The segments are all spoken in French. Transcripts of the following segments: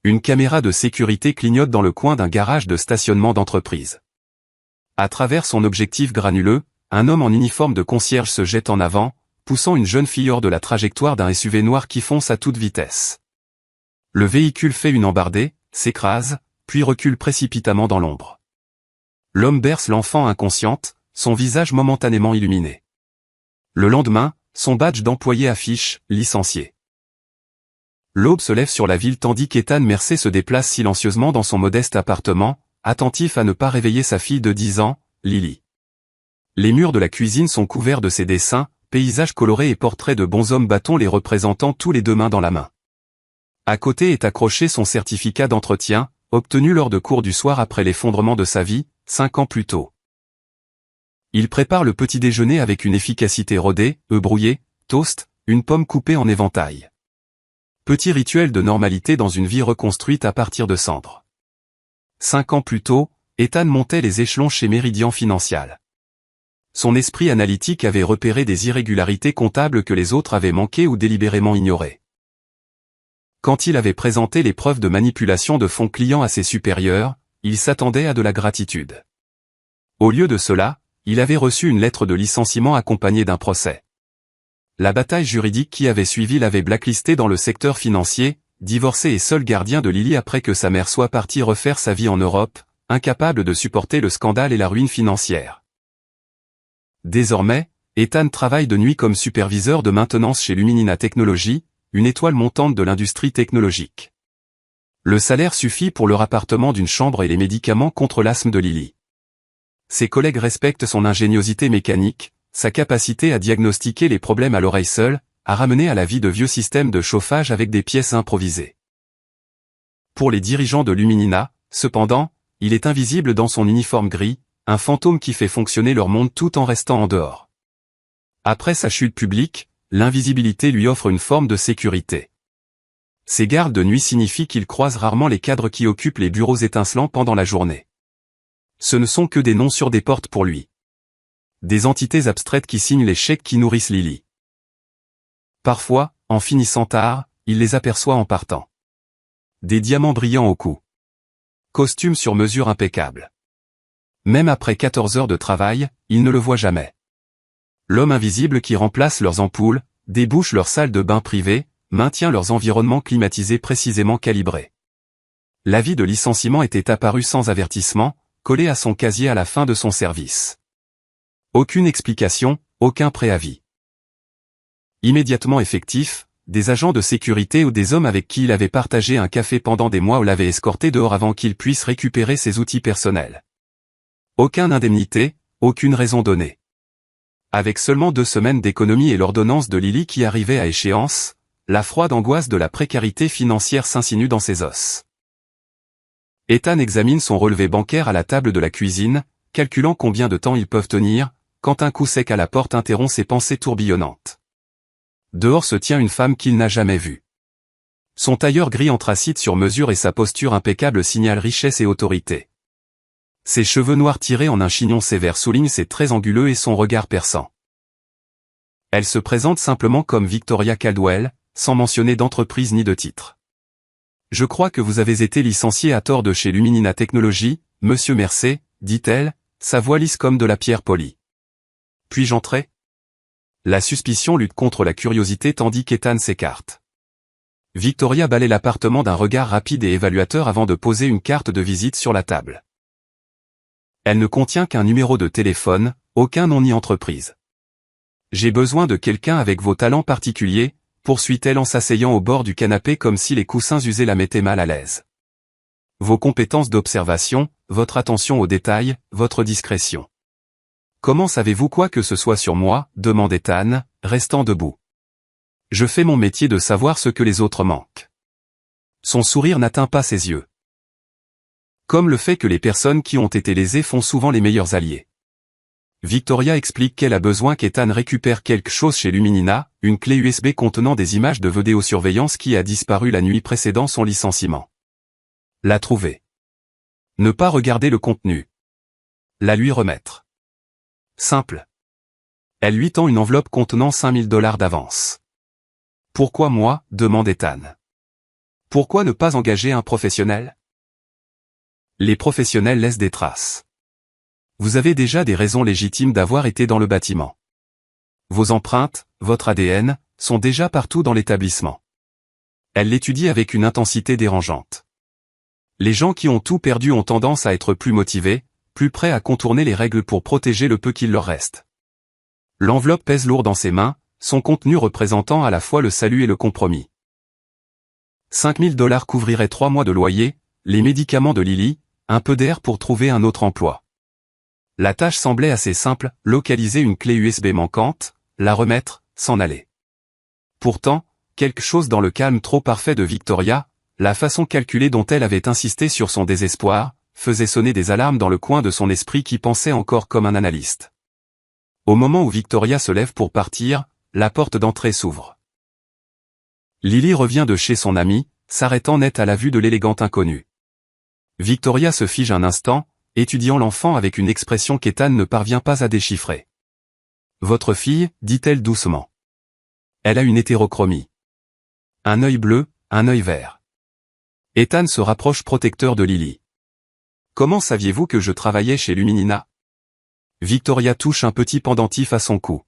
Une caméra de sécurité clignote dans le coin d'un garage de stationnement d'entreprise. À travers son objectif granuleux, un homme en uniforme de concierge se jette en avant, poussant une jeune fille hors de la trajectoire d'un SUV noir qui fonce à toute vitesse. Le véhicule fait une embardée, s'écrase, puis recule précipitamment dans l'ombre. L'homme berce l'enfant inconsciente, son visage momentanément illuminé. Le lendemain, son badge d'employé affiche « Licencié ». L'aube se lève sur la ville tandis qu'Ethan Mercer se déplace silencieusement dans son modeste appartement, attentif à ne pas réveiller sa fille de 10 ans, Lily. Les murs de la cuisine sont couverts de ses dessins, paysages colorés et portraits de bonshommes bâtons les représentant tous les deux mains dans la main. À côté est accroché son certificat d'entretien, obtenu lors de cours du soir après l'effondrement de sa vie, 5 ans plus tôt. Il prépare le petit déjeuner avec une efficacité rodée, œufs brouillés, toast, une pomme coupée en éventail. Petit rituel de normalité dans une vie reconstruite à partir de cendres. 5 ans plus tôt, Ethan montait les échelons chez Meridian Financial. Son esprit analytique avait repéré des irrégularités comptables que les autres avaient manquées ou délibérément ignorées. Quand il avait présenté les preuves de manipulation de fonds clients à ses supérieurs, il s'attendait à de la gratitude. Au lieu de cela, il avait reçu une lettre de licenciement accompagnée d'un procès. La bataille juridique qui avait suivi l'avait blacklisté dans le secteur financier, divorcé et seul gardien de Lily après que sa mère soit partie refaire sa vie en Europe, incapable de supporter le scandale et la ruine financière. Désormais, Ethan travaille de nuit comme superviseur de maintenance chez Luminina Technologies, une étoile montante de l'industrie technologique. Le salaire suffit pour leur appartement d'une chambre et les médicaments contre l'asthme de Lily. Ses collègues respectent son ingéniosité mécanique, sa capacité à diagnostiquer les problèmes à l'oreille seule, à ramener à la vie de vieux systèmes de chauffage avec des pièces improvisées. Pour les dirigeants de Luminina, cependant, il est invisible dans son uniforme gris, un fantôme qui fait fonctionner leur monde tout en restant en dehors. Après sa chute publique, l'invisibilité lui offre une forme de sécurité. Ses gardes de nuit signifient qu'il croise rarement les cadres qui occupent les bureaux étincelants pendant la journée. Ce ne sont que des noms sur des portes pour lui. Des entités abstraites qui signent les chèques qui nourrissent Lily. Parfois, en finissant tard, il les aperçoit en partant. Des diamants brillants au cou. Costume sur mesure impeccable. Même après 14 heures de travail, il ne le voit jamais. L'homme invisible qui remplace leurs ampoules, débouche leurs salles de bain privées, maintient leurs environnements climatisés précisément calibrés. L'avis de licenciement était apparu sans avertissement, collé à son casier à la fin de son service. Aucune explication, aucun préavis. Immédiatement effectif, des agents de sécurité ou des hommes avec qui il avait partagé un café pendant des mois l'avaient escorté dehors avant qu'il puisse récupérer ses outils personnels. Aucune indemnité, aucune raison donnée. Avec seulement 2 semaines d'économie et l'ordonnance de Lily qui arrivait à échéance, la froide angoisse de la précarité financière s'insinue dans ses os. Ethan examine son relevé bancaire à la table de la cuisine, calculant combien de temps ils peuvent tenir, quand un coup sec à la porte interrompt ses pensées tourbillonnantes. Dehors se tient une femme qu'il n'a jamais vue. Son tailleur gris anthracite sur mesure et sa posture impeccable signalent richesse et autorité. Ses cheveux noirs tirés en un chignon sévère soulignent ses traits anguleux et son regard perçant. Elle se présente simplement comme Victoria Caldwell, sans mentionner d'entreprise ni de titre. Je crois que vous avez été licencié à tort de chez Luminina Technologies, monsieur Mercer, dit-elle, sa voix lisse comme de la pierre polie. Puis-je entrer ? La suspicion lutte contre la curiosité tandis qu'Ethan s'écarte. Victoria balaie l'appartement d'un regard rapide et évaluateur avant de poser une carte de visite sur la table. Elle ne contient qu'un numéro de téléphone, aucun nom ni entreprise. J'ai besoin de quelqu'un avec vos talents particuliers, poursuit-elle en s'asseyant au bord du canapé comme si les coussins usés la mettaient mal à l'aise. Vos compétences d'observation, votre attention aux détails, votre discrétion. Comment savez-vous quoi que ce soit sur moi, demande Ethan, restant debout. Je fais mon métier de savoir ce que les autres manquent. Son sourire n'atteint pas ses yeux. Comme le fait que les personnes qui ont été lésées font souvent les meilleurs alliés. Victoria explique qu'elle a besoin qu'Ethan récupère quelque chose chez Luminina, une clé USB contenant des images de vidéosurveillance qui a disparu la nuit précédant son licenciement. La trouver. Ne pas regarder le contenu. La lui remettre. Simple. Elle lui tend une enveloppe contenant $5 000 d'avance. Pourquoi moi, demande Ethan. Pourquoi ne pas engager un professionnel? Les professionnels laissent des traces. Vous avez déjà des raisons légitimes d'avoir été dans le bâtiment. Vos empreintes, votre ADN, sont déjà partout dans l'établissement. Elle l'étudie avec une intensité dérangeante. Les gens qui ont tout perdu ont tendance à être plus motivés, plus prêts à contourner les règles pour protéger le peu qu'il leur reste. L'enveloppe pèse lourd dans ses mains, son contenu représentant à la fois le salut et le compromis. 5 000 $ couvriraient 3 mois de loyer, les médicaments de Lily, un peu d'air pour trouver un autre emploi. La tâche semblait assez simple, localiser une clé USB manquante, la remettre, s'en aller. Pourtant, quelque chose dans le calme trop parfait de Victoria, la façon calculée dont elle avait insisté sur son désespoir, faisait sonner des alarmes dans le coin de son esprit qui pensait encore comme un analyste. Au moment où Victoria se lève pour partir, la porte d'entrée s'ouvre. Lily revient de chez son amie, s'arrêtant net à la vue de l'élégante inconnue. Victoria se fige un instant, étudiant l'enfant avec une expression qu'Ethan ne parvient pas à déchiffrer. « Votre fille » dit-elle doucement. Elle a une hétérochromie. Un œil bleu, un œil vert. Ethan se rapproche protecteur de Lily. « Comment saviez-vous que je travaillais chez Luminina ?» Victoria touche un petit pendentif à son cou.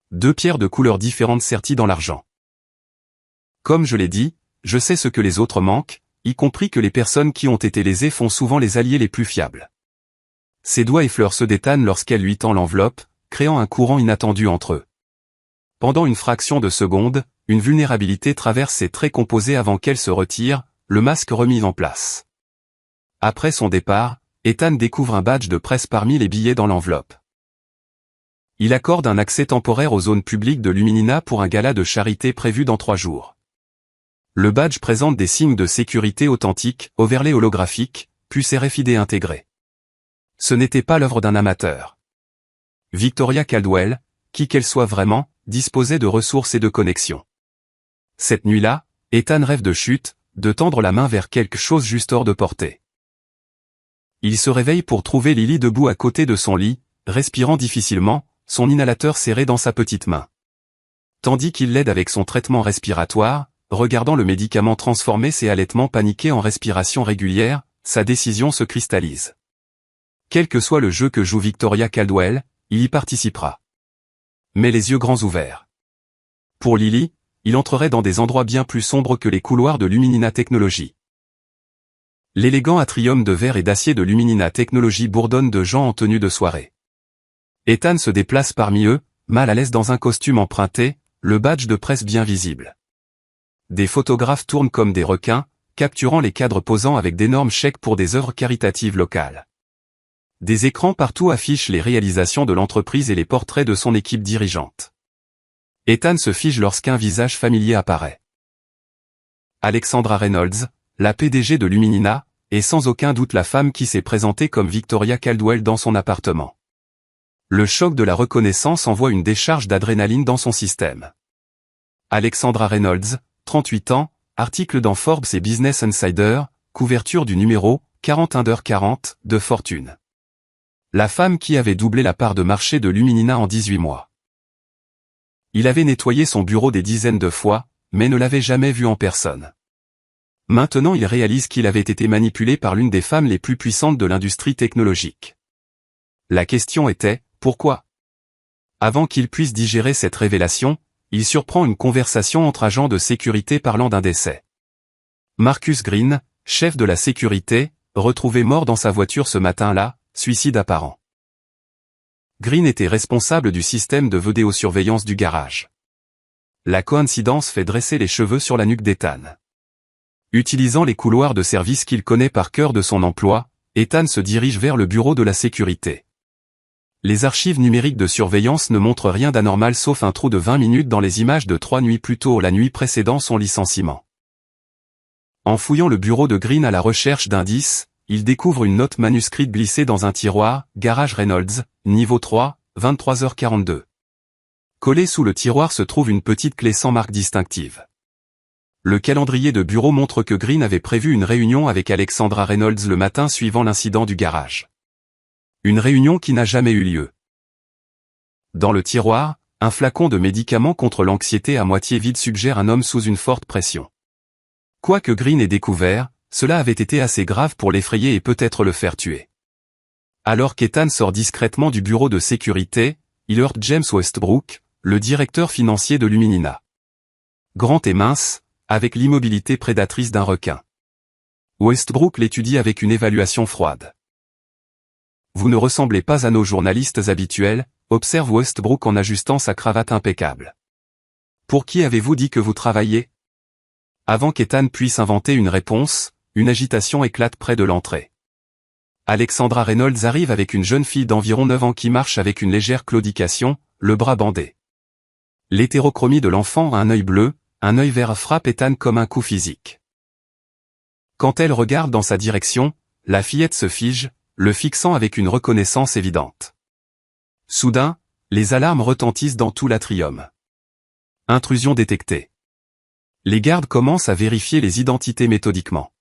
2 pierres de couleurs différentes serties dans l'argent. Comme je l'ai dit, je sais ce que les autres manquent, y compris que les personnes qui ont été lésées font souvent les alliés les plus fiables. Ses doigts effleurent ceux d'Ethan lorsqu'elle lui tend l'enveloppe, créant un courant inattendu entre eux. Pendant une fraction de seconde, une vulnérabilité traverse ses traits composés avant qu'elle se retire, le masque remis en place. Après son départ, Ethan découvre un badge de presse parmi les billets dans l'enveloppe. Il accorde un accès temporaire aux zones publiques de Luminina pour un gala de charité prévu dans 3 jours. Le badge présente des signes de sécurité authentiques, overlay holographique, puce RFID intégrée. Ce n'était pas l'œuvre d'un amateur. Victoria Caldwell, qui qu'elle soit vraiment, disposait de ressources et de connexions. Cette nuit-là, Ethan rêve de chute, de tendre la main vers quelque chose juste hors de portée. Il se réveille pour trouver Lily debout à côté de son lit, respirant difficilement, son inhalateur serré dans sa petite main. Tandis qu'il l'aide avec son traitement respiratoire, regardant le médicament transformer ses halètements paniqués en respiration régulière, sa décision se cristallise. Quel que soit le jeu que joue Victoria Caldwell, il y participera. Mais les yeux grands ouverts. Pour Lily, il entrerait dans des endroits bien plus sombres que les couloirs de Luminina Technologies. L'élégant atrium de verre et d'acier de Luminina Technologies bourdonne de gens en tenue de soirée. Ethan se déplace parmi eux, mal à l'aise dans un costume emprunté, le badge de presse bien visible. Des photographes tournent comme des requins, capturant les cadres posant avec d'énormes chèques pour des œuvres caritatives locales. Des écrans partout affichent les réalisations de l'entreprise et les portraits de son équipe dirigeante. Ethan se fige lorsqu'un visage familier apparaît. Alexandra Reynolds, la PDG de Luminina, est sans aucun doute la femme qui s'est présentée comme Victoria Caldwell dans son appartement. Le choc de la reconnaissance envoie une décharge d'adrénaline dans son système. Alexandra Reynolds, 38 ans, article dans Forbes et Business Insider, couverture du numéro 41h40 de Fortune. La femme qui avait doublé la part de marché de Luminina en 18 mois. Il avait nettoyé son bureau des dizaines de fois, mais ne l'avait jamais vu en personne. Maintenant il réalise qu'il avait été manipulé par l'une des femmes les plus puissantes de l'industrie technologique. La question était, pourquoi? Avant qu'il puisse digérer cette révélation, il surprend une conversation entre agents de sécurité parlant d'un décès. Marcus Green, chef de la sécurité, retrouvé mort dans sa voiture ce matin-là, suicide apparent. Green était responsable du système de vidéosurveillance du garage. La coïncidence fait dresser les cheveux sur la nuque d'Ethan. Utilisant les couloirs de service qu'il connaît par cœur de son emploi, Ethan se dirige vers le bureau de la sécurité. Les archives numériques de surveillance ne montrent rien d'anormal sauf un trou de 20 minutes dans les images de 3 nuits plus tôt la nuit précédant son licenciement. En fouillant le bureau de Green à la recherche d'indices, il découvre une note manuscrite glissée dans un tiroir, Garage Reynolds, niveau 3, 23h42. Collée sous le tiroir se trouve une petite clé sans marque distinctive. Le calendrier de bureau montre que Green avait prévu une réunion avec Alexandra Reynolds le matin suivant l'incident du garage. Une réunion qui n'a jamais eu lieu. Dans le tiroir, un flacon de médicaments contre l'anxiété à moitié vide suggère un homme sous une forte pression. Quoique Green ait découvert, cela avait été assez grave pour l'effrayer et peut-être le faire tuer. Alors qu'Ethan sort discrètement du bureau de sécurité, il heurte James Westbrook, le directeur financier de Luminina. Grand et mince, avec l'immobilité prédatrice d'un requin. Westbrook l'étudie avec une évaluation froide. Vous ne ressemblez pas à nos journalistes habituels, observe Westbrook en ajustant sa cravate impeccable. Pour qui avez-vous dit que vous travaillez? Avant qu'Ethan puisse inventer une réponse, une agitation éclate près de l'entrée. Alexandra Reynolds arrive avec une jeune fille d'environ 9 ans qui marche avec une légère claudication, le bras bandé. L'hétérochromie de l'enfant a un œil bleu, un œil vert frappe Ethan comme un coup physique. Quand elle regarde dans sa direction, la fillette se fige, le fixant avec une reconnaissance évidente. Soudain, les alarmes retentissent dans tout l'atrium. Intrusion détectée. Les gardes commencent à vérifier les identités méthodiquement.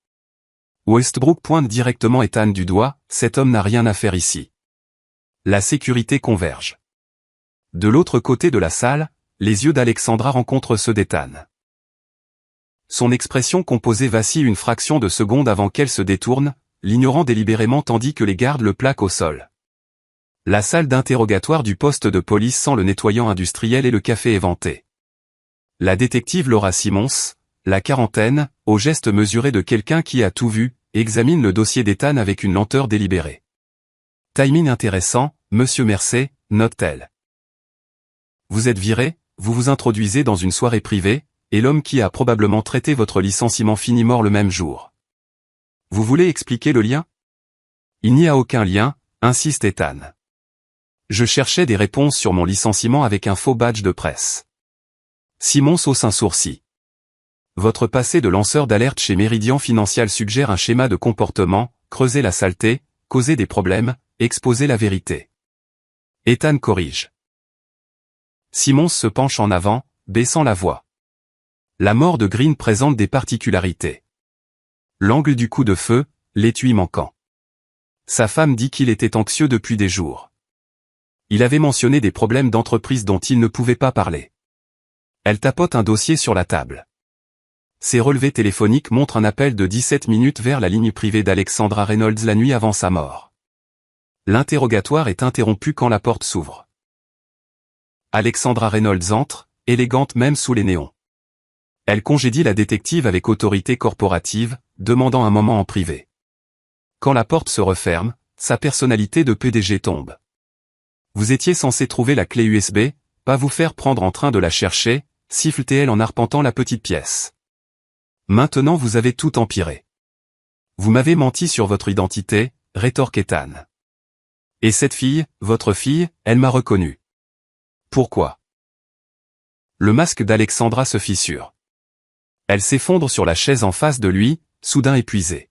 Westbrook pointe directement Ethan du doigt, cet homme n'a rien à faire ici. La sécurité converge. De l'autre côté de la salle, les yeux d'Alexandra rencontrent ceux d'Ethan. Son expression composée vacille une fraction de seconde avant qu'elle se détourne, l'ignorant délibérément tandis que les gardes le plaquent au sol. La salle d'interrogatoire du poste de police sent le nettoyant industriel et le café éventé. La détective Laura Simmons, la quarantaine, au geste mesuré de quelqu'un qui a tout vu, examine le dossier d'Ethan avec une lenteur délibérée. Timing intéressant, monsieur Mercey, note-t-elle. Vous êtes viré, vous vous introduisez dans une soirée privée, et l'homme qui a probablement traité votre licenciement finit mort le même jour. Vous voulez expliquer le lien? Il n'y a aucun lien, insiste Ethan. Je cherchais des réponses sur mon licenciement avec un faux badge de presse. Simmons hausse un sourcil. Votre passé de lanceur d'alerte chez Meridian Financial suggère un schéma de comportement, creuser la saleté, causer des problèmes, exposer la vérité. Ethan corrige. Simmons se penche en avant, baissant la voix. La mort de Green présente des particularités. L'angle du coup de feu, l'étui manquant. Sa femme dit qu'il était anxieux depuis des jours. Il avait mentionné des problèmes d'entreprise dont il ne pouvait pas parler. Elle tapote un dossier sur la table. Ses relevés téléphoniques montrent un appel de 17 minutes vers la ligne privée d'Alexandra Reynolds la nuit avant sa mort. L'interrogatoire est interrompu quand la porte s'ouvre. Alexandra Reynolds entre, élégante même sous les néons. Elle congédie la détective avec autorité corporative, demandant un moment en privé. Quand la porte se referme, sa personnalité de PDG tombe. Vous étiez censé trouver la clé USB, pas vous faire prendre en train de la chercher, siffle-t-elle en arpentant la petite pièce. Maintenant vous avez tout empiré. Vous m'avez menti sur votre identité, rétorque Ethan. Et cette fille, votre fille, elle m'a reconnu. Pourquoi? Le masque d'Alexandra se fissure. Elle s'effondre sur la chaise en face de lui, soudain épuisée.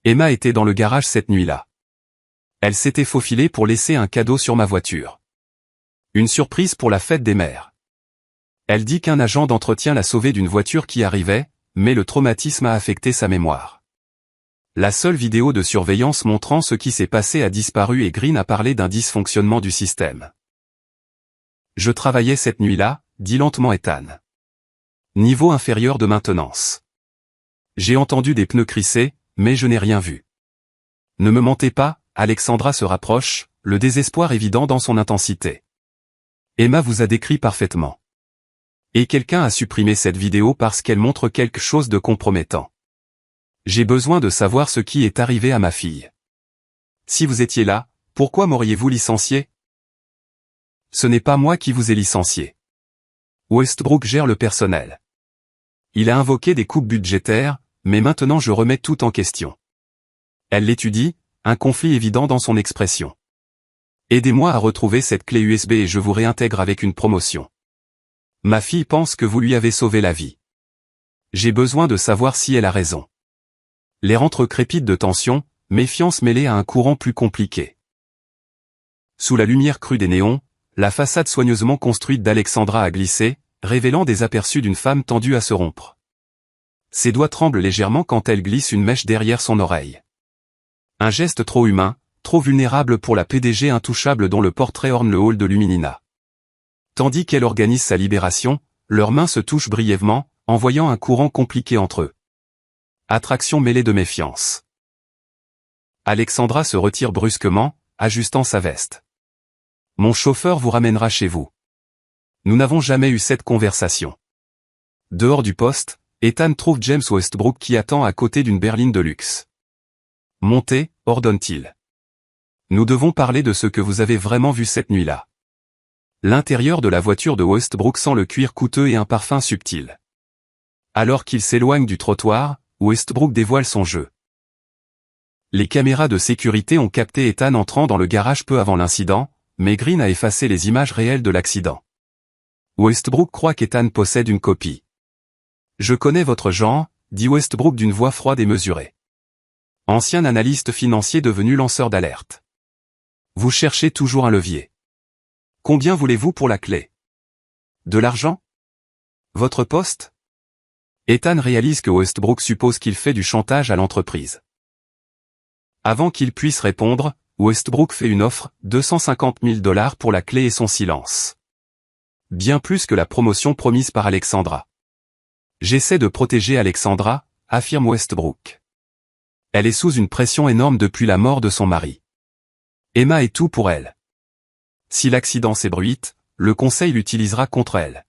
Emma était dans le garage cette nuit-là. Elle s'était faufilée pour laisser un cadeau sur ma voiture. Une surprise pour la fête des mères. Elle dit qu'un agent d'entretien l'a sauvée d'une voiture qui arrivait, mais le traumatisme a affecté sa mémoire. La seule vidéo de surveillance montrant ce qui s'est passé a disparu et Green a parlé d'un dysfonctionnement du système. Je travaillais cette nuit-là, dit lentement Ethan. Niveau inférieur de maintenance. J'ai entendu des pneus crisser, mais je n'ai rien vu. Ne me mentez pas, Alexandra se rapproche, le désespoir évident dans son intensité. Emma vous a décrit parfaitement. Et quelqu'un a supprimé cette vidéo parce qu'elle montre quelque chose de compromettant. J'ai besoin de savoir ce qui est arrivé à ma fille. Si vous étiez là, pourquoi m'auriez-vous licencié? Ce n'est pas moi qui vous ai licencié. Westbrook gère le personnel. Il a invoqué des coupes budgétaires, mais maintenant je remets tout en question. Elle l'étudie, un conflit évident dans son expression. Aidez-moi à retrouver cette clé USB et je vous réintègre avec une promotion. Ma fille pense que vous lui avez sauvé la vie. J'ai besoin de savoir si elle a raison. Les rentres crépitent de tension, méfiance mêlée à un courant plus compliqué. Sous la lumière crue des néons, la façade soigneusement construite d'Alexandra a glissé, révélant des aperçus d'une femme tendue à se rompre. Ses doigts tremblent légèrement quand elle glisse une mèche derrière son oreille. Un geste trop humain, trop vulnérable pour la PDG intouchable dont le portrait orne le hall de Luminina. Tandis qu'elle organise sa libération, leurs mains se touchent brièvement, envoyant un courant compliqué entre eux. Attraction mêlée de méfiance. Alexandra se retire brusquement, ajustant sa veste. Mon chauffeur vous ramènera chez vous. Nous n'avons jamais eu cette conversation. Dehors du poste, Ethan trouve James Westbrook qui attend à côté d'une berline de luxe. Montez, ordonne-t-il. Nous devons parler de ce que vous avez vraiment vu cette nuit-là. L'intérieur de la voiture de Westbrook sent le cuir coûteux et un parfum subtil. Alors qu'il s'éloigne du trottoir, Westbrook dévoile son jeu. Les caméras de sécurité ont capté Ethan entrant dans le garage peu avant l'incident, mais Green a effacé les images réelles de l'accident. Westbrook croit qu'Ethan possède une copie. Je connais votre genre, dit Westbrook d'une voix froide et mesurée. Ancien analyste financier devenu lanceur d'alerte. Vous cherchez toujours un levier. Combien voulez-vous pour la clé? De l'argent? Votre poste? Ethan réalise que Westbrook suppose qu'il fait du chantage à l'entreprise. Avant qu'il puisse répondre, Westbrook fait une offre, $250 000 pour la clé et son silence. Bien plus que la promotion promise par Alexandra. J'essaie de protéger Alexandra, affirme Westbrook. Elle est sous une pression énorme depuis la mort de son mari. Emma est tout pour elle. Si l'accident s'ébruite, le conseil l'utilisera contre elle.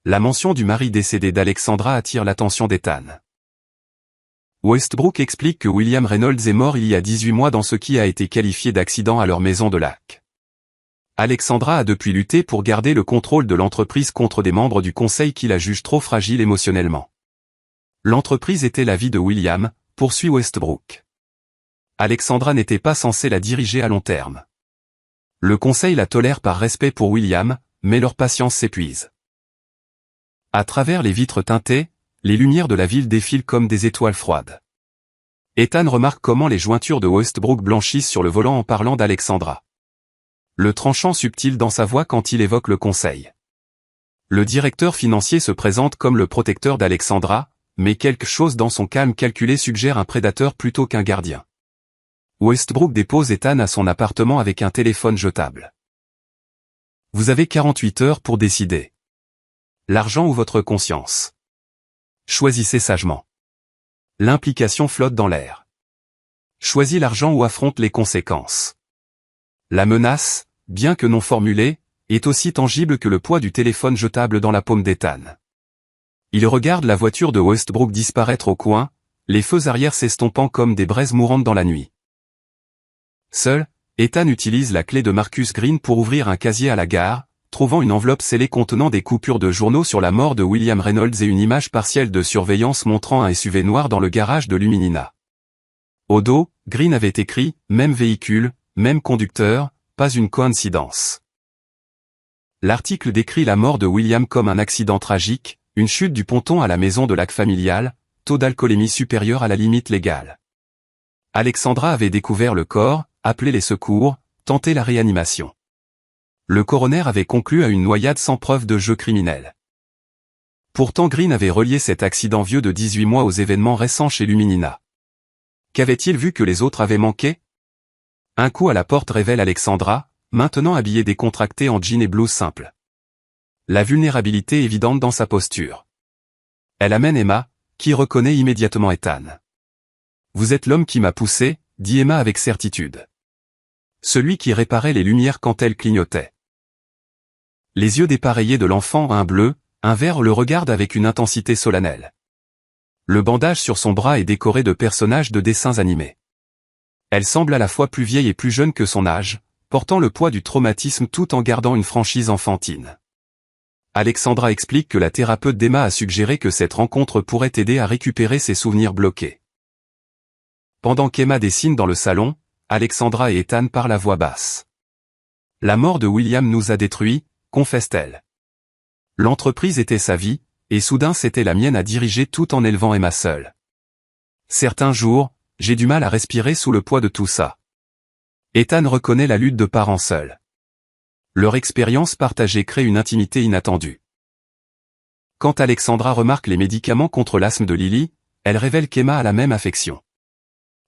La mention du mari décédé d'Alexandra attire l'attention d'Ethan. Westbrook explique que William Reynolds est mort il y a 18 mois dans ce qui a été qualifié d'accident à leur maison de lac. Alexandra a depuis lutté pour garder le contrôle de l'entreprise contre des membres du conseil qui la jugent trop fragile émotionnellement. L'entreprise était la vie de William, poursuit Westbrook. Alexandra n'était pas censée la diriger à long terme. Le conseil la tolère par respect pour William, mais leur patience s'épuise. À travers les vitres teintées, les lumières de la ville défilent comme des étoiles froides. Ethan remarque comment les jointures de Westbrook blanchissent sur le volant en parlant d'Alexandra. Le tranchant subtil dans sa voix quand il évoque le conseil. Le directeur financier se présente comme le protecteur d'Alexandra, mais quelque chose dans son calme calculé suggère un prédateur plutôt qu'un gardien. Westbrook dépose Ethan à son appartement avec un téléphone jetable. Vous avez 48 heures pour décider. L'argent ou votre conscience? Choisissez sagement. L'implication flotte dans l'air. Choisis l'argent ou affronte les conséquences. La menace, bien que non formulée, est aussi tangible que le poids du téléphone jetable dans la paume d'Ethan. Il regarde la voiture de Westbrook disparaître au coin, les feux arrière s'estompant comme des braises mourantes dans la nuit. Seul, Ethan utilise la clé de Marcus Green pour ouvrir un casier à la gare, trouvant une enveloppe scellée contenant des coupures de journaux sur la mort de William Reynolds et une image partielle de surveillance montrant un SUV noir dans le garage de Luminina. Au dos, Green avait écrit « Même véhicule, même conducteur, pas une coïncidence ». L'article décrit la mort de William comme un accident tragique, une chute du ponton à la maison de lac familial, taux d'alcoolémie supérieur à la limite légale. Alexandra avait découvert le corps, appelé les secours, tenté la réanimation. Le coroner avait conclu à une noyade sans preuve de jeu criminel. Pourtant Green avait relié cet accident vieux de 18 mois aux événements récents chez Luminina. Qu'avait-il vu que les autres avaient manqué? Un coup à la porte révèle Alexandra, maintenant habillée décontractée en jean et blouse simple. La vulnérabilité évidente dans sa posture. Elle amène Emma, qui reconnaît immédiatement Ethan. Vous êtes l'homme qui m'a poussé, dit Emma avec certitude. Celui qui réparait les lumières quand elles clignotaient. Les yeux dépareillés de l'enfant un bleu, un vert le regardent avec une intensité solennelle. Le bandage sur son bras est décoré de personnages de dessins animés. Elle semble à la fois plus vieille et plus jeune que son âge, portant le poids du traumatisme tout en gardant une franchise enfantine. Alexandra explique que la thérapeute d'Emma a suggéré que cette rencontre pourrait aider à récupérer ses souvenirs bloqués. Pendant qu'Emma dessine dans le salon, Alexandra et Ethan parlent à voix basse. La mort de William nous a détruits, confesse-t-elle. L'entreprise était sa vie, et soudain c'était la mienne à diriger tout en élevant Emma seule. Certains jours, j'ai du mal à respirer sous le poids de tout ça. Ethan reconnaît la lutte de parents seuls. Leur expérience partagée crée une intimité inattendue. Quand Alexandra remarque les médicaments contre l'asthme de Lily, elle révèle qu'Emma a la même affection.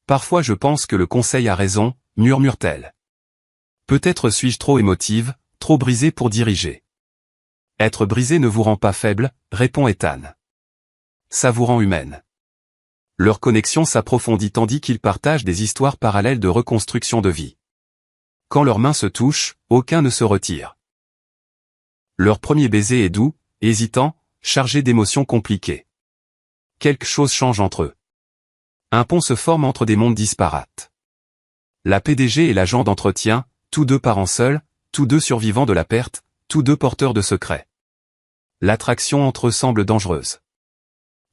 Parfois je pense que le conseil a raison, murmure-t-elle. Peut-être suis-je trop émotive, trop brisée pour diriger. Être brisée ne vous rend pas faible, répond Ethan. Ça vous rend humaine. Leur connexion s'approfondit tandis qu'ils partagent des histoires parallèles de reconstruction de vie. Quand leurs mains se touchent, aucun ne se retire. Leur premier baiser est doux, hésitant, chargé d'émotions compliquées. Quelque chose change entre eux. Un pont se forme entre des mondes disparates. La PDG et l'agent d'entretien, tous deux parents seuls, tous deux survivants de la perte, tous deux porteurs de secrets. L'attraction entre eux semble dangereuse.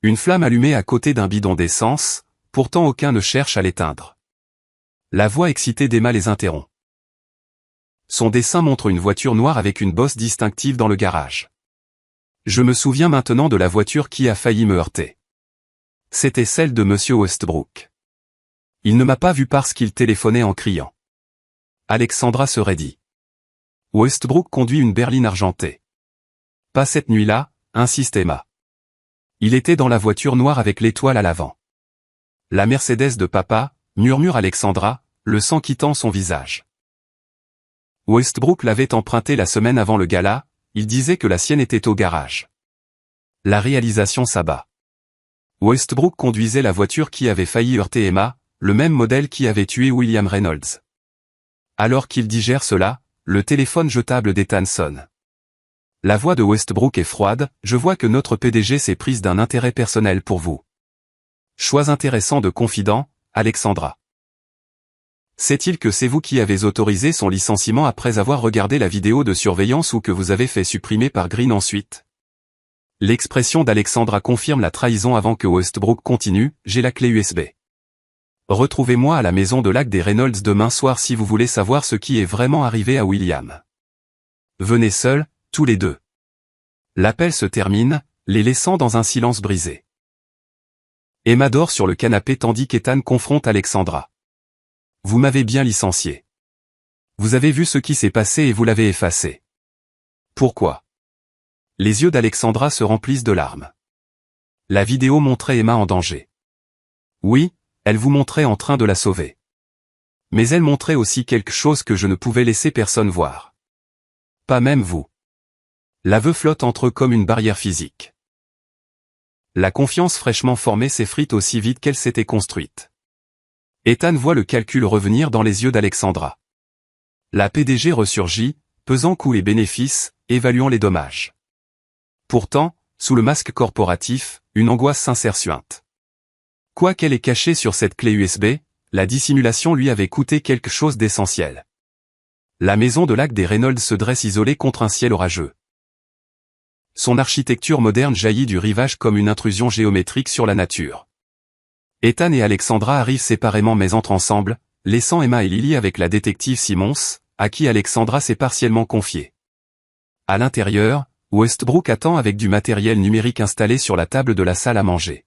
Une flamme allumée à côté d'un bidon d'essence, pourtant aucun ne cherche à l'éteindre. La voix excitée d'Emma les interrompt. Son dessin montre une voiture noire avec une bosse distinctive dans le garage. Je me souviens maintenant de la voiture qui a failli me heurter. C'était celle de Monsieur Westbrook. Il ne m'a pas vu parce qu'il téléphonait en criant. Alexandra se raidit. Westbrook conduit une berline argentée. Pas cette nuit-là, insiste Emma. Il était dans la voiture noire avec l'étoile à l'avant. La Mercedes de papa, murmure Alexandra, le sang quittant son visage. Westbrook l'avait empruntée la semaine avant le gala, il disait que la sienne était au garage. La réalisation s'abat. Westbrook conduisait la voiture qui avait failli heurter Emma, le même modèle qui avait tué William Reynolds. Alors qu'il digère cela, le téléphone jetable d'Ethan sonne. La voix de Westbrook est froide, je vois que notre PDG s'est prise d'un intérêt personnel pour vous. Choix intéressant de confident, Alexandra. Sait-il que c'est vous qui avez autorisé son licenciement après avoir regardé la vidéo de surveillance ou que vous avez fait supprimer par Green ensuite? L'expression d'Alexandra confirme la trahison avant que Westbrook continue, j'ai la clé USB. Retrouvez-moi à la maison de lac des Reynolds demain soir si vous voulez savoir ce qui est vraiment arrivé à William. Venez seuls, tous les deux. L'appel se termine, les laissant dans un silence brisé. Emma dort sur le canapé tandis qu'Ethan confronte Alexandra. Vous m'avez bien licencié. Vous avez vu ce qui s'est passé et vous l'avez effacé. Pourquoi? Les yeux d'Alexandra se remplissent de larmes. La vidéo montrait Emma en danger. Oui, elle vous montrait en train de la sauver. Mais elle montrait aussi quelque chose que je ne pouvais laisser personne voir. Pas même vous. L'aveu flotte entre eux comme une barrière physique. La confiance fraîchement formée s'effrite aussi vite qu'elle s'était construite. Ethan voit le calcul revenir dans les yeux d'Alexandra. La PDG ressurgit, pesant coûts et bénéfices, évaluant les dommages. Pourtant, sous le masque corporatif, une angoisse sincère suinte. Quoi qu'elle ait caché sur cette clé USB, la dissimulation lui avait coûté quelque chose d'essentiel. La maison de lac des Reynolds se dresse isolée contre un ciel orageux. Son architecture moderne jaillit du rivage comme une intrusion géométrique sur la nature. Ethan et Alexandra arrivent séparément mais entrent ensemble, laissant Emma et Lily avec la détective Simmons, à qui Alexandra s'est partiellement confiée. À l'intérieur, Westbrook attend avec du matériel numérique installé sur la table de la salle à manger.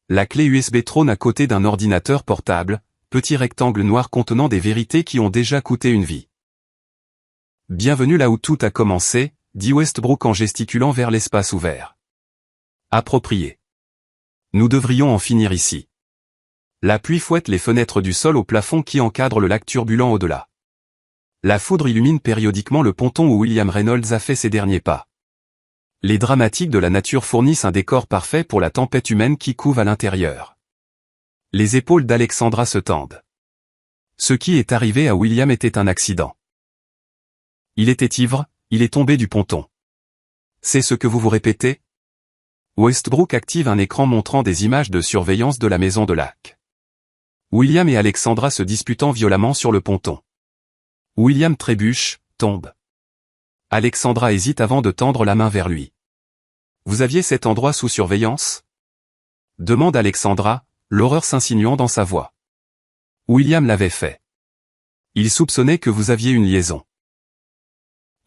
La clé USB trône à côté d'un ordinateur portable, petit rectangle noir contenant des vérités qui ont déjà coûté une vie. Bienvenue là où tout a commencé, dit Westbrook en gesticulant vers l'espace ouvert. Approprié. Nous devrions en finir ici. La pluie fouette les fenêtres du sol au plafond qui encadre le lac turbulent au-delà. La foudre illumine périodiquement le ponton où William Reynolds a fait ses derniers pas. Les dramatiques de la nature fournissent un décor parfait pour la tempête humaine qui couve à l'intérieur. Les épaules d'Alexandra se tendent. Ce qui est arrivé à William était un accident. Il était ivre, il est tombé du ponton. C'est ce que vous vous répétez? Westbrook active un écran montrant des images de surveillance de la maison de lac. William et Alexandra se disputant violemment sur le ponton. William trébuche, tombe. Alexandra hésite avant de tendre la main vers lui. Vous aviez cet endroit sous surveillance? Demande Alexandra, l'horreur s'insinuant dans sa voix. William l'avait fait. Il soupçonnait que vous aviez une liaison.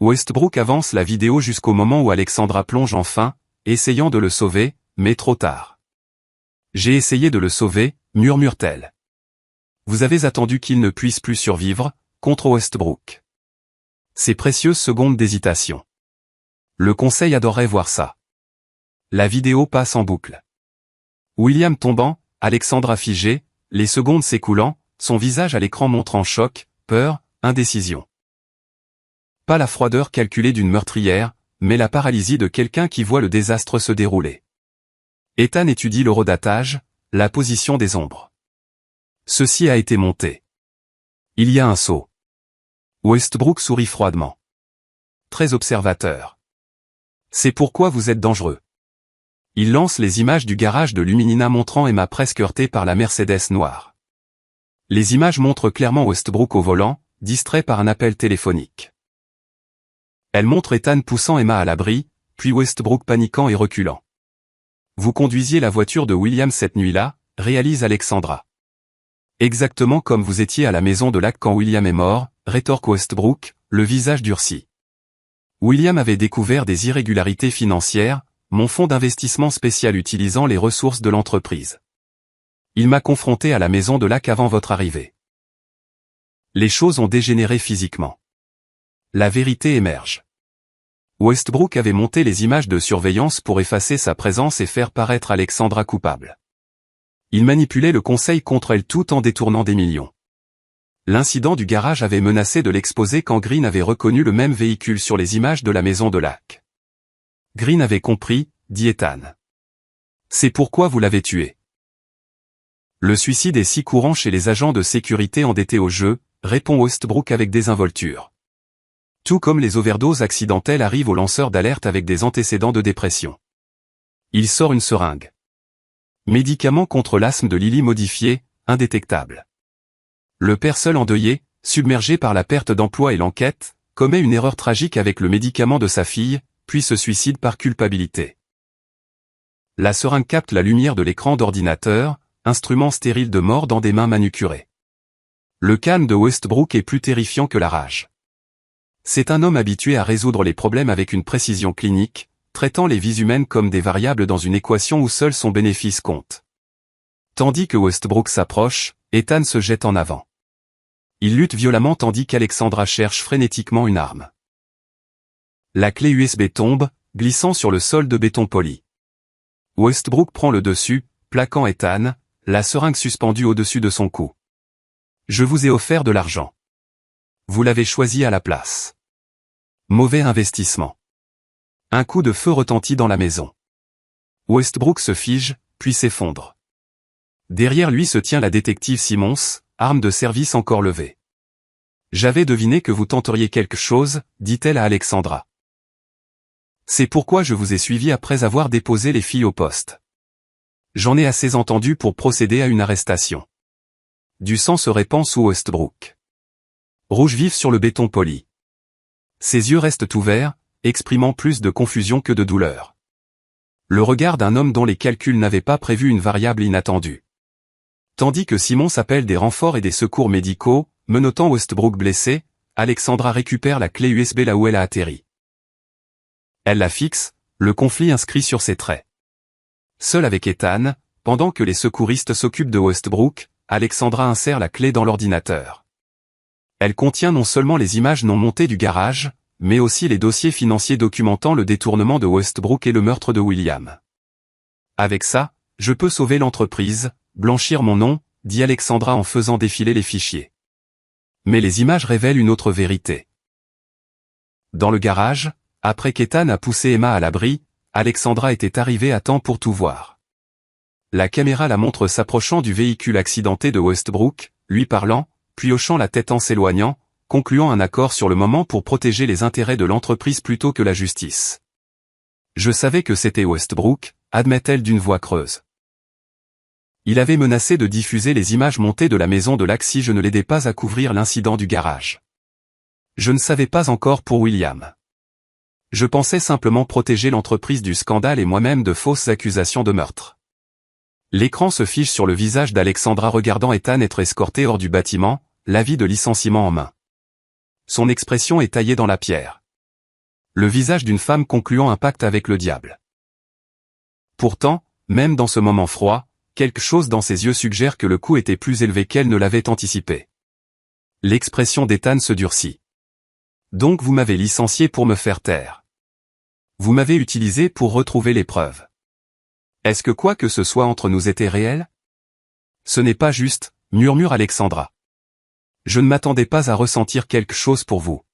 Westbrook avance la vidéo jusqu'au moment où Alexandra plonge enfin, essayant de le sauver, mais trop tard. J'ai essayé de le sauver, murmure-t-elle. Vous avez attendu qu'il ne puisse plus survivre, contre Westbrook. Ces précieuses secondes d'hésitation. Le conseil adorerait voir ça. La vidéo passe en boucle. William tombant, Alexandra figée, les secondes s'écoulant, son visage à l'écran montrant choc, peur, indécision. Pas la froideur calculée d'une meurtrière, mais la paralysie de quelqu'un qui voit le désastre se dérouler. Ethan étudie l'horodatage, la position des ombres. Ceci a été monté. Il y a un saut. Westbrook sourit froidement. Très observateur. C'est pourquoi vous êtes dangereux. Il lance les images du garage de Luminina montrant Emma presque heurtée par la Mercedes noire. Les images montrent clairement Westbrook au volant, distrait par un appel téléphonique. Elle montre Ethan poussant Emma à l'abri, puis Westbrook paniquant et reculant. Vous conduisiez la voiture de William cette nuit-là, réalise Alexandra. Exactement comme vous étiez à la maison de Lac quand William est mort, rétorque Westbrook, le visage durci. William avait découvert des irrégularités financières, mon fonds d'investissement spécial utilisant les ressources de l'entreprise. Il m'a confronté à la maison de Lac avant votre arrivée. Les choses ont dégénéré physiquement. La vérité émerge. Westbrook avait monté les images de surveillance pour effacer sa présence et faire paraître Alexandra coupable. Il manipulait le conseil contre elle tout en détournant des millions. L'incident du garage avait menacé de l'exposer quand Green avait reconnu le même véhicule sur les images de la maison de Lac. Green avait compris, dit Ethan. C'est pourquoi vous l'avez tué. Le suicide est si courant chez les agents de sécurité endettés au jeu, répond Westbrook avec désinvolture. Tout comme les overdoses accidentelles arrivent aux lanceurs d'alerte avec des antécédents de dépression. Il sort une seringue. Médicament contre l'asthme de Lily modifié, indétectable. Le père seul endeuillé, submergé par la perte d'emploi et l'enquête, commet une erreur tragique avec le médicament de sa fille, puis se suicide par culpabilité. La seringue capte la lumière de l'écran d'ordinateur, instrument stérile de mort dans des mains manucurées. Le calme de Westbrook est plus terrifiant que la rage. C'est un homme habitué à résoudre les problèmes avec une précision clinique, traitant les vies humaines comme des variables dans une équation où seul son bénéfice compte. Tandis que Westbrook s'approche, Ethan se jette en avant. Il lutte violemment tandis qu'Alexandra cherche frénétiquement une arme. La clé USB tombe, glissant sur le sol de béton poli. Westbrook prend le dessus, plaquant Ethan, la seringue suspendue au-dessus de son cou. Je vous ai offert de l'argent. Vous l'avez choisi à la place. Mauvais investissement. Un coup de feu retentit dans la maison. Westbrook se fige, puis s'effondre. Derrière lui se tient la détective Simmons, arme de service encore levée. J'avais deviné que vous tenteriez quelque chose, dit-elle à Alexandra. C'est pourquoi je vous ai suivi après avoir déposé les filles au poste. J'en ai assez entendu pour procéder à une arrestation. Du sang se répand sous Westbrook. Rouge vif sur le béton poli. Ses yeux restent ouverts, exprimant plus de confusion que de douleur. Le regard d'un homme dont les calculs n'avaient pas prévu une variable inattendue. Tandis que Simon s'appelle des renforts et des secours médicaux, menottant Westbrook blessé, Alexandra récupère la clé USB là où elle a atterri. Elle la fixe, le conflit inscrit sur ses traits. Seule avec Ethan, pendant que les secouristes s'occupent de Westbrook, Alexandra insère la clé dans l'ordinateur. Elle contient non seulement les images non montées du garage, mais aussi les dossiers financiers documentant le détournement de Westbrook et le meurtre de William. Avec ça, je peux sauver l'entreprise, blanchir mon nom, dit Alexandra en faisant défiler les fichiers. Mais les images révèlent une autre vérité. Dans le garage, après qu'Ethan a poussé Emma à l'abri, Alexandra était arrivée à temps pour tout voir. La caméra la montre s'approchant du véhicule accidenté de Westbrook, lui parlant, puis hochant la tête en s'éloignant, concluant un accord sur le moment pour protéger les intérêts de l'entreprise plutôt que la justice. Je savais que c'était Westbrook, admet-elle d'une voix creuse. Il avait menacé de diffuser les images montées de la maison de Lac si je ne l'aidais pas à couvrir l'incident du garage. Je ne savais pas encore pour William. Je pensais simplement protéger l'entreprise du scandale et moi-même de fausses accusations de meurtre. L'écran se fige sur le visage d'Alexandra regardant Ethan être escorté hors du bâtiment, l'avis de licenciement en main. Son expression est taillée dans la pierre. Le visage d'une femme concluant un pacte avec le diable. Pourtant, même dans ce moment froid, quelque chose dans ses yeux suggère que le coup était plus élevé qu'elle ne l'avait anticipé. L'expression d'Ethan se durcit. Donc vous m'avez licencié pour me faire taire. Vous m'avez utilisé pour retrouver les preuves. Est-ce que quoi que ce soit entre nous était réel? Ce n'est pas juste, murmure Alexandra. Je ne m'attendais pas à ressentir quelque chose pour vous.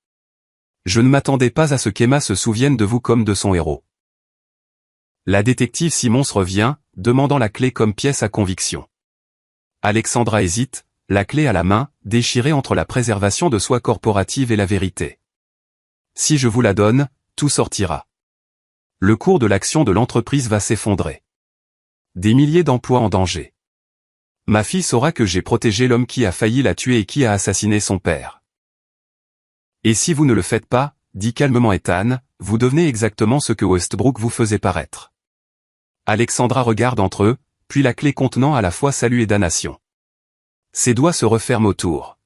Je ne m'attendais pas à ce qu'Emma se souvienne de vous comme de son héros. La détective Simmons revient, demandant la clé comme pièce à conviction. Alexandra hésite, la clé à la main, déchirée entre la préservation de soi corporative et la vérité. Si je vous la donne, tout sortira. Le cours de l'action de l'entreprise va s'effondrer. Des milliers d'emplois en danger. Ma fille saura que j'ai protégé l'homme qui a failli la tuer et qui a assassiné son père. Et si vous ne le faites pas, dit calmement Ethan, vous devenez exactement ce que Westbrook vous faisait paraître. Alexandra regarde entre eux, puis la clé contenant à la fois salut et damnation. Ses doigts se referment autour.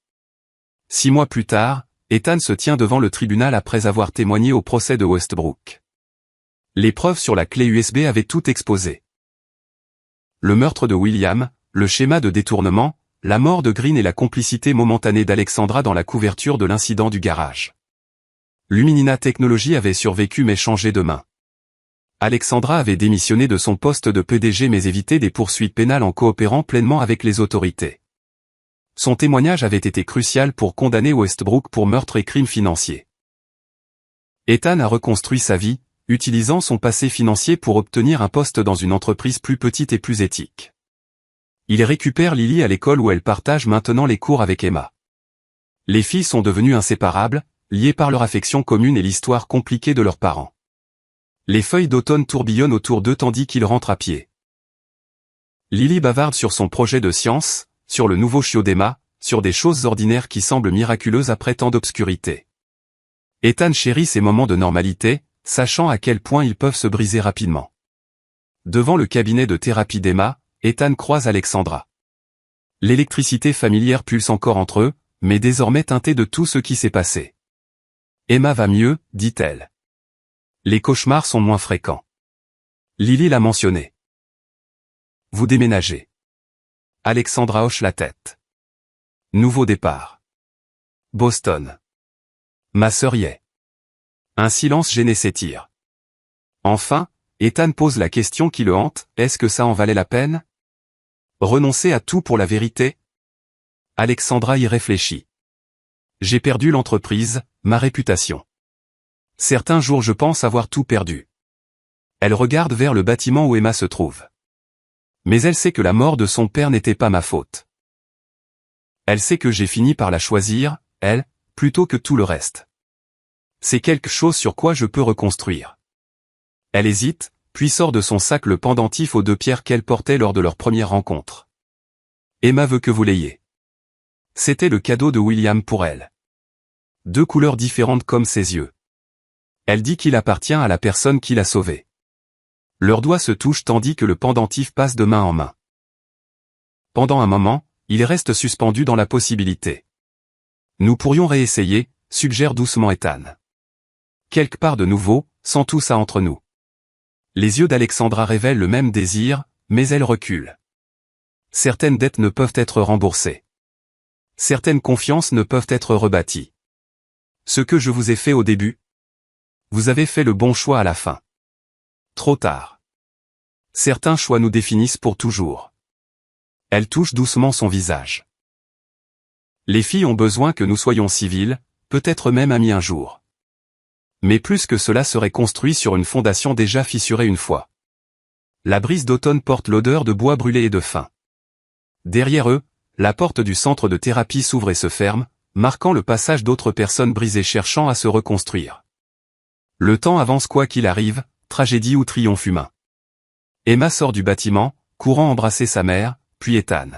6 mois plus tard, Ethan se tient devant le tribunal après avoir témoigné au procès de Westbrook. Les preuves sur la clé USB avaient tout exposé. Le meurtre de William, le schéma de détournement, la mort de Green et la complicité momentanée d'Alexandra dans la couverture de l'incident du garage. Luminina Technologies avait survécu mais changé de main. Alexandra avait démissionné de son poste de PDG mais évité des poursuites pénales en coopérant pleinement avec les autorités. Son témoignage avait été crucial pour condamner Westbrook pour meurtre et crimes financiers. Ethan a reconstruit sa vie, utilisant son passé financier pour obtenir un poste dans une entreprise plus petite et plus éthique. Il récupère Lily à l'école où elle partage maintenant les cours avec Emma. Les filles sont devenues inséparables, liées par leur affection commune et l'histoire compliquée de leurs parents. Les feuilles d'automne tourbillonnent autour d'eux tandis qu'ils rentrent à pied. Lily bavarde sur son projet de science, sur le nouveau chiot d'Emma, sur des choses ordinaires qui semblent miraculeuses après tant d'obscurité. Ethan chérit ces moments de normalité, sachant à quel point ils peuvent se briser rapidement. Devant le cabinet de thérapie d'Emma, Ethan croise Alexandra. L'électricité familière pulse encore entre eux, mais désormais teintée de tout ce qui s'est passé. Emma va mieux, dit-elle. Les cauchemars sont moins fréquents. Lily l'a mentionné. Vous déménagez. Alexandra hoche la tête. Nouveau départ. Boston. Ma sœur y est. Un silence gêné s'étire. Enfin, Ethan pose la question qui le hante, est-ce que ça en valait la peine? Renoncer à tout pour la vérité? Alexandra y réfléchit. J'ai perdu l'entreprise, ma réputation. Certains jours je pense avoir tout perdu. Elle regarde vers le bâtiment où Emma se trouve. Mais elle sait que la mort de son père n'était pas ma faute. Elle sait que j'ai fini par la choisir, elle, plutôt que tout le reste. C'est quelque chose sur quoi je peux reconstruire. Elle hésite, puis sort de son sac le pendentif aux 2 pierres qu'elle portait lors de leur première rencontre. Emma veut que vous l'ayez. C'était le cadeau de William pour elle. 2 couleurs différentes comme ses yeux. Elle dit qu'il appartient à la personne qui l'a sauvé. Leurs doigts se touchent tandis que le pendentif passe de main en main. Pendant un moment, il reste suspendu dans la possibilité. Nous pourrions réessayer, suggère doucement Ethan. Quelque part de nouveau, sans tout ça entre nous. Les yeux d'Alexandra révèlent le même désir, mais elle recule. Certaines dettes ne peuvent être remboursées. Certaines confiances ne peuvent être rebâties. Ce que je vous ai fait au début, vous avez fait le bon choix à la fin. Trop tard. Certains choix nous définissent pour toujours. Elle touche doucement son visage. Les filles ont besoin que nous soyons civils, peut-être même amis un jour. Mais plus que cela serait construit sur une fondation déjà fissurée une fois. La brise d'automne porte l'odeur de bois brûlé et de faim. Derrière eux, la porte du centre de thérapie s'ouvre et se ferme, marquant le passage d'autres personnes brisées cherchant à se reconstruire. Le temps avance quoi qu'il arrive, tragédie ou triomphe humain. Emma sort du bâtiment, courant embrasser sa mère, puis Ethan.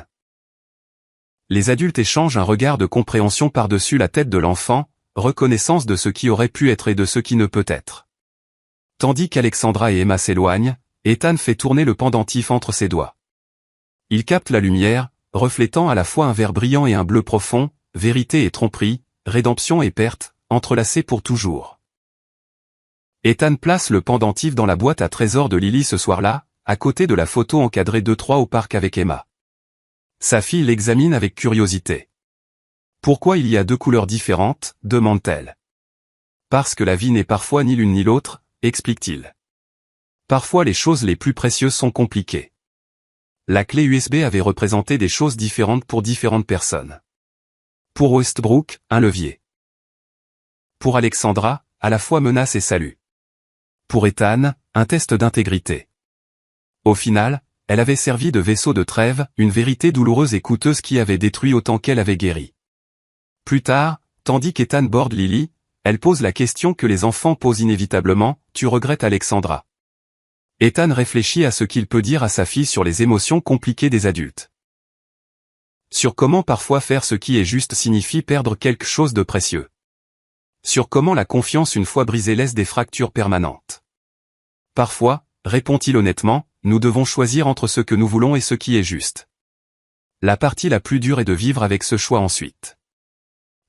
Les adultes échangent un regard de compréhension par-dessus la tête de l'enfant, reconnaissance de ce qui aurait pu être et de ce qui ne peut être. Tandis qu'Alexandra et Emma s'éloignent, Ethan fait tourner le pendentif entre ses doigts. Il capte la lumière, reflétant à la fois un vert brillant et un bleu profond, vérité et tromperie, rédemption et perte, entrelacées pour toujours. Ethan place le pendentif dans la boîte à trésors de Lily ce soir-là, à côté de la photo encadrée 2-3 au parc avec Emma. Sa fille l'examine avec curiosité. Pourquoi il y a 2 couleurs différentes, demande-t-elle. Parce que la vie n'est parfois ni l'une ni l'autre, explique-t-il. Parfois les choses les plus précieuses sont compliquées. La clé USB avait représenté des choses différentes pour différentes personnes. Pour Westbrook, un levier. Pour Alexandra, à la fois menace et salut. Pour Ethan, un test d'intégrité. Au final, Elle avait servi de vaisseau de trêve, une vérité douloureuse et coûteuse qui avait détruit autant qu'elle avait guéri. Plus tard, tandis qu'Ethan borde Lily, elle pose la question que les enfants posent inévitablement, « Tu regrettes Alexandra ?» Ethan réfléchit à ce qu'il peut dire à sa fille sur les émotions compliquées des adultes. Sur comment parfois faire ce qui est juste signifie perdre quelque chose de précieux. Sur comment la confiance une fois brisée laisse des fractures permanentes. Parfois, répond-il honnêtement, nous devons choisir entre ce que nous voulons et ce qui est juste. La partie la plus dure est de vivre avec ce choix ensuite.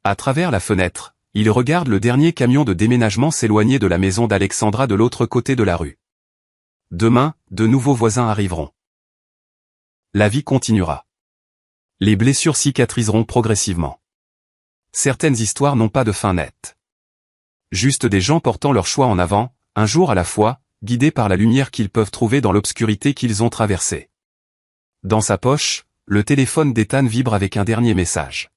À travers la fenêtre, il regarde le dernier camion de déménagement s'éloigner de la maison d'Alexandra de l'autre côté de la rue. Demain, de nouveaux voisins arriveront. La vie continuera. Les blessures cicatriseront progressivement. Certaines histoires n'ont pas de fin nette. Juste des gens portant leur choix en avant, un jour à la fois, guidés par la lumière qu'ils peuvent trouver dans l'obscurité qu'ils ont traversée. Dans sa poche, le téléphone d'Ethan vibre avec un dernier message.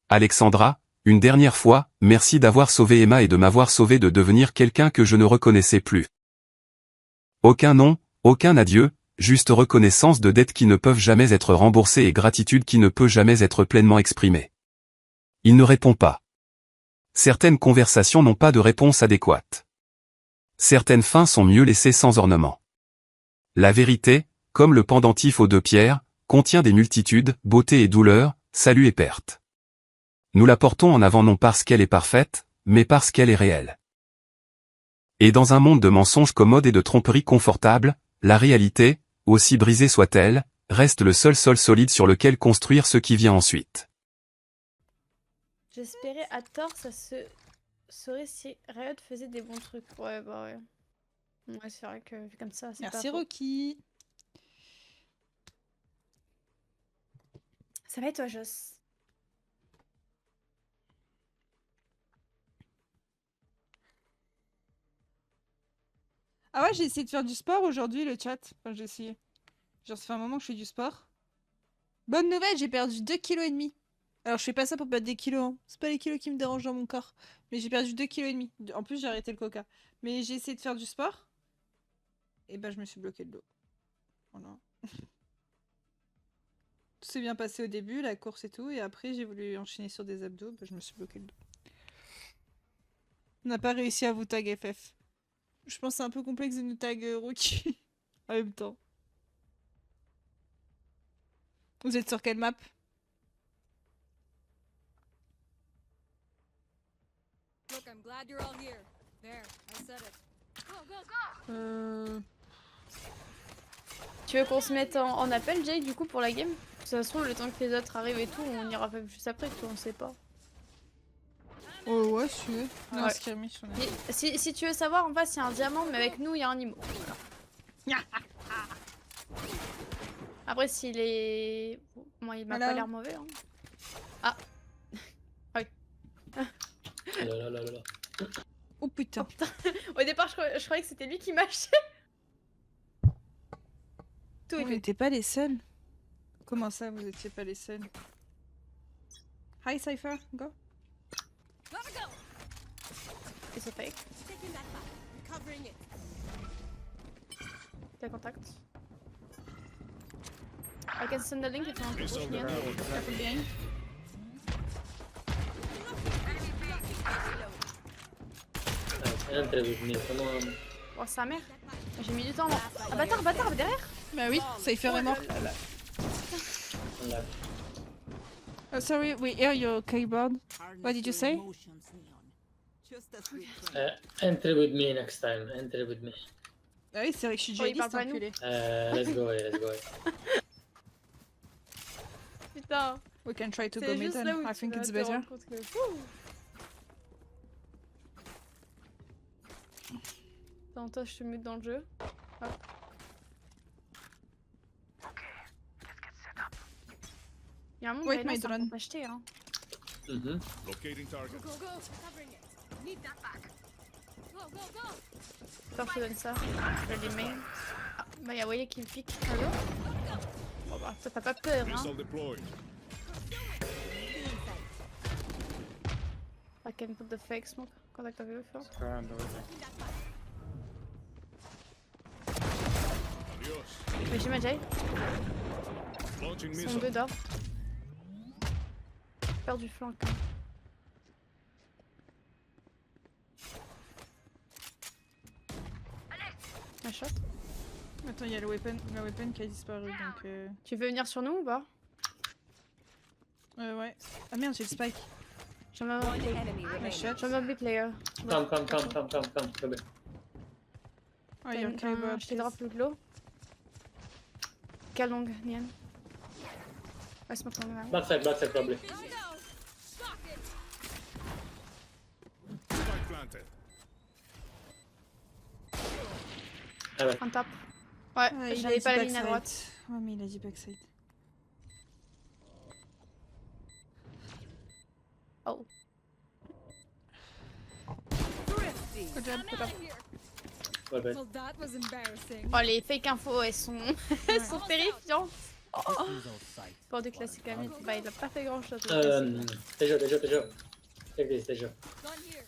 Alexandra, une dernière fois, merci d'avoir sauvé Emma et de m'avoir sauvé de devenir quelqu'un que je ne reconnaissais plus. Aucun nom, aucun adieu, juste reconnaissance de dettes qui ne peuvent jamais être remboursées et gratitude qui ne peut jamais être pleinement exprimée. Il ne répond pas. Certaines conversations n'ont pas de réponse adéquate. Certaines fins sont mieux laissées sans ornement. La vérité, comme le pendentif aux deux pierres, contient des multitudes, beauté et douleur, salut et perte. Nous la portons en avant non parce qu'elle est parfaite, mais parce qu'elle est réelle. Et dans un monde de mensonges commodes et de tromperies confortables, la réalité, aussi brisée soit-elle, reste le seul sol solide sur lequel construire ce qui vient ensuite. J'espérais à tort ça se serait si Riot faisait des bons trucs. Ouais, bah ouais. Ouais, c'est vrai que vu comme ça, c'est pas Merci faux. Rocky. Ça va et toi, Joss? Ah ouais, j'ai essayé de faire du sport aujourd'hui, le chat. Enfin, j'ai essayé. Genre, ça fait un moment que je fais du sport. Bonne nouvelle, j'ai perdu 2,5 kg. Alors, je fais pas ça pour perdre des kilos, hein. C'est pas les kilos qui me dérangent dans mon corps. Mais j'ai perdu 2,5 kg. En plus, j'ai arrêté le coca. Mais j'ai essayé de faire du sport. Et bah, je me suis bloqué le dos. Voilà. Tout s'est bien passé au début, la course et tout. Et après, j'ai voulu enchaîner sur des abdos. Bah, je me suis bloqué le dos. On n'a pas réussi à vous tag FF. Je pense que c'est un peu complexe de nous tag Rocky en même temps. Vous êtes sur quelle map? Look, I'm glad you're all here. There, I said it. Go, go, go! Tu veux qu'on se mette en appel, Jay, du coup, pour la game? De toute façon, le temps que les autres arrivent et tout, on ira pas juste après, tout, on sait pas. Oh ouais, je suis. Non, Ouais. skirmish, on est. Si tu veux savoir, en face, il y a un diamant, mais avec nous, il y a un IMO. Voilà. Après, s'il est... Moi, il m'a pas Hello. l'air mauvais. Hein. Ah. Ah oui. Oh là là là là là. Oh putain. Au départ, je croyais que c'était lui qui mâchait. Tout est On fait. n'était pas les seuls. Comment ça, vous étiez pas les seuls? Hi Cypher, go. Gotta go! Et c'est fake. Taking that back. Recovering it. T'as contact. I can send the link if you want to push me in. Careful behind. Enter with me, come on. Oh, sa mère. J'ai mis du temps. Ah, bâtard, derrière. Bah oui, Cypher est mort. Unlock. Oh, sorry, we hear your keyboard. What did you say? Enter with me next time, enter with me. Ah oui, c'est vrai que je suis Oh, il dualiste, parle pas nous. enculé. Let's go away, let's go away. Putain. We can try to go C'est juste là middle. où I tu think vas it's te better. rendre compte que... Ouh. Attends, toi, je te mute dans le jeu. Hop. Il y a un monde Wait, là, my ça drone. peut acheter, hein. Go, Locating target. go, go! Recovering it. Need that back. Go, go, go! Attends, je te donne ça. Je les mets. Ah, bah y'a Wally qui me pique. Allô? Bon bah, toi t'as pas peur, hein. Missile deployed. I can put the fake smoke. Contact avec eux, fort. Mais j'ai ma Jay. Ils sont deux d'or. Peur du flanc. Quand même. Ma shot. Attends, il y a la weapon qui a disparu donc. Tu veux venir sur nous ou pas? Ouais. Ah merde, j'ai le spike. J'en ai One enemy La remaining. shot. un B player. Come. Come. Oh, il y a le kyber. Je t'ai drop le glow. Kalong, Nian. Ouais, c'est pas pour moi. Backside probably. Here she goes. Stock it. Spike planted. Ah ouais. Un tap. Ouais, Ah, il a j'avais dit pas la ligne à backside. droite. Ouais, mais il a dit backside. Oh. Thrifty. Good job, I'm good out job. of here. Ouais, ouais. Well, that was embarrassing. Oh, les fake infos, elles sont, elles sont terrifiantes. Lose all sight. Pour du classique à mid, bah il a pas fait grand chose. Tejo. Take this, Tejo. Gun here.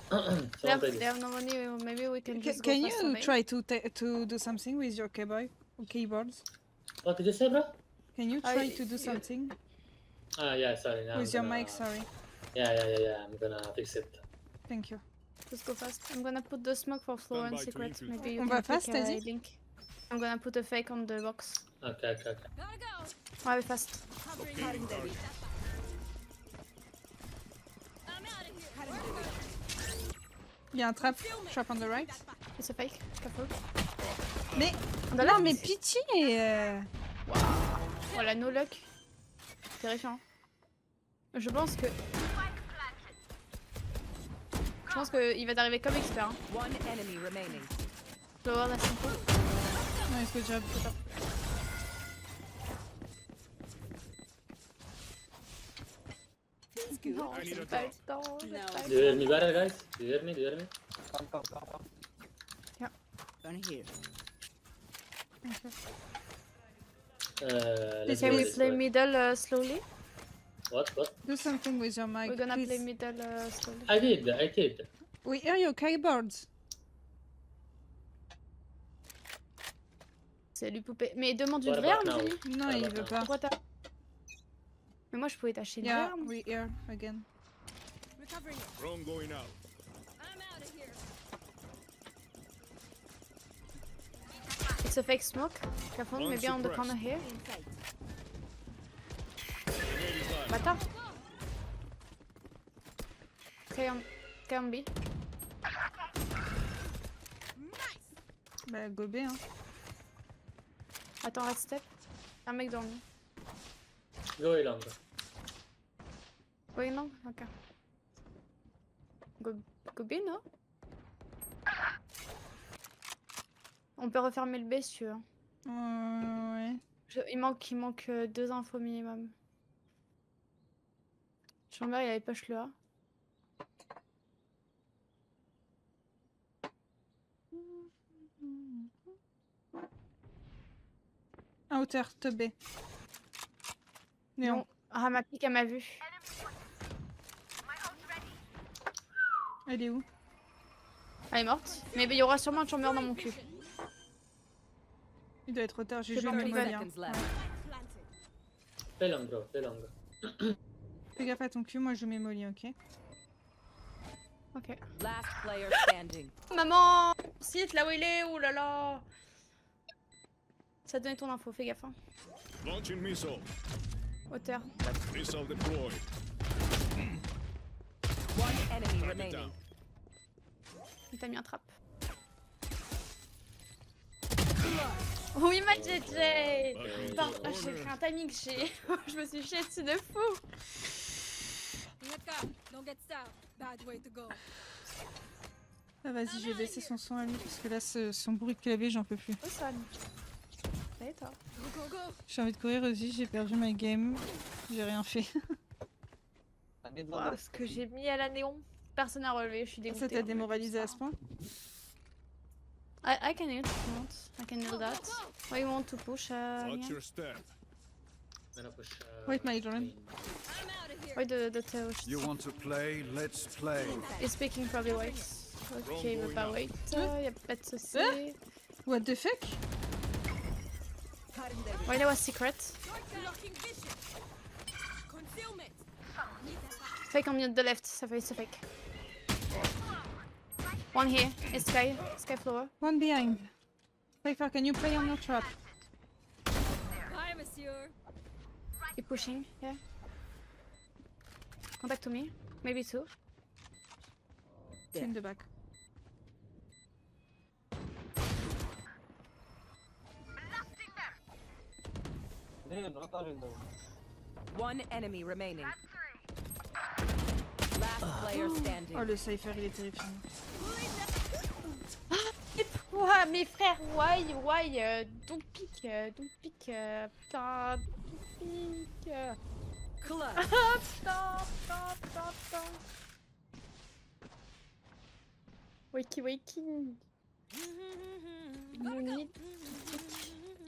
Someone play They this. have no money, maybe we can just Can go fast you away. try to do something with your keyboards? What did you say, bro? Can you I- try to do something Ah, yeah, sorry. Now with your mic? Sorry. Yeah. I'm gonna fix it. Thank you. Just go fast. I'm gonna put the smoke for floor Stand and by to secret. infiltrate. Maybe you On can va fast, pick t'as a dit? link. I'm gonna put a fake on the box. Okay. Gotta go. Ouais, fast. Covering Cutting you. target. I'm out of here. Il y a un trap on the right. It's a fake. Careful. Mais On the non, left. mais pitié. Oh la no luck. Terrifiant. Je pense que il va t'arriver comme expert. Hein. One enemy remaining. Je dois avoir la simple. Nice, good job. Non, I need j'ai a pas eu drop. le temps. j'ai pas eu Do you hear me better, guys? Do you hear me? Come. Gun here. Let's Can go we this play way. middle slowly? What? Do something with your mic, We're gonna play please. middle slowly. I did. We hear your keyboards. Salut poupée. Mais demande What une about verre, now? Anthony. Non, Ah, il bah, veut non. pas. Pourquoi t'as... Mais moi je pouvais tâcher une Yeah, verre. we hear again. Recovering you. Drone going out. I'm out of here. It's a fake smoke. Careful, One maybe on the suppressed. corner here. Grenade is live. Bâtard. Can be. Bah, gobé, hein. Attends, red step. Un mec dans le mur. Go along. Oui, non? Ok. Go B, non? On peut refermer le B si tu veux. Ouais. Il manque 2 infos minimum. Chamber, il avait push le A. À hauteur, top B. Néon. Non. Ah, ma pique, elle m'a vu. Elle est où? Elle est morte. Mais il y aura sûrement un chamber dans mon cul. Il doit être trop tard, j'ai C'est joué pas mon grave. molly, hein. Seconds left. Play long, bro. Play long. Fais gaffe à ton cul, moi je mets molly, ok? Ok. Last player standing. Maman! Site là où il est, oh là là! Ça donnait ton info, fais gaffe. Hein. Launching missile. Hauteur. Missile deployed. One enemy Target remaining. down. Il t'a mis un trap. Oui, ma JJ! Putain, ah, j'ai fait un timing, je me suis chiée dessus de fou! Ingat ka. Don't get stabbed. Bad way to go. Ah, vas-y, je vais baisser son son à lui parce que là, son bruit de clavier, j'en peux plus. Oh, Son. Salut toi. Go, go, go. J'ai envie de courir aussi, j'ai perdu ma game. J'ai rien fait. Wow, ce que j'ai mis à la néon. Personne n'a relevé, je suis dégoûtée. Ça t'a démoralisé à ce point? I can heal if you want. I can heal that. Why you want to push? Watch Nia? your step. Gonna push. Wait, my Jordan. main. I'm out of here. Why the touch? You want to play? Let's play. He's speaking probably wait. Ok, il veut pas wait. Y'a pas de soucis. What the fuck? Right, there was secret. Blocking vision. Concealment. Fake on the left, ça fait fake. One here, it's Sky floor. One behind. Cypher, can you play on your trap? Hi, monsieur. Keep pushing, yeah. Contact to me, maybe two. It's in the back. One enemy remaining. Last player standing. Oh, le Cypher, il est terrifiant. Ouah, mes frères, why, don't pick, putain, don't pick. Clutch. Putain. Wakey. You need to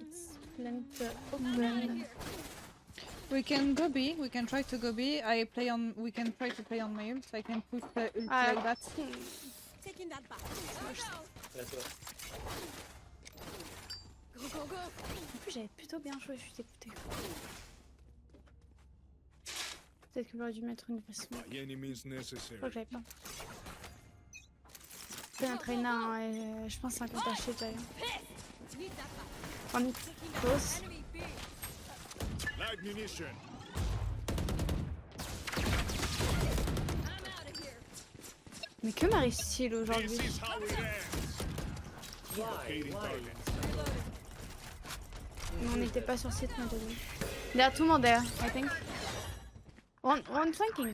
it's plant open. We can go B. We can try to go B. We can try to play on my ult. I can push the ult like that. Taking that back. Let's go. Go. En plus, j'avais plutôt bien joué, je suis dégoûtée. Peut-être que j'aurais dû mettre une vraie smoke. By any means Je necessary. crois que j'avais pas. C'est un traîneur et je pense que c'est un compte acheté d'ailleurs. Need that back. One close. Enemy B. Light munition. I'm out of here. Mais que m'arrive-t-il This aujourd'hui? is how it ends. Locating target. On n'était pas sur site maintenant. There are two more there, I think. One flanking.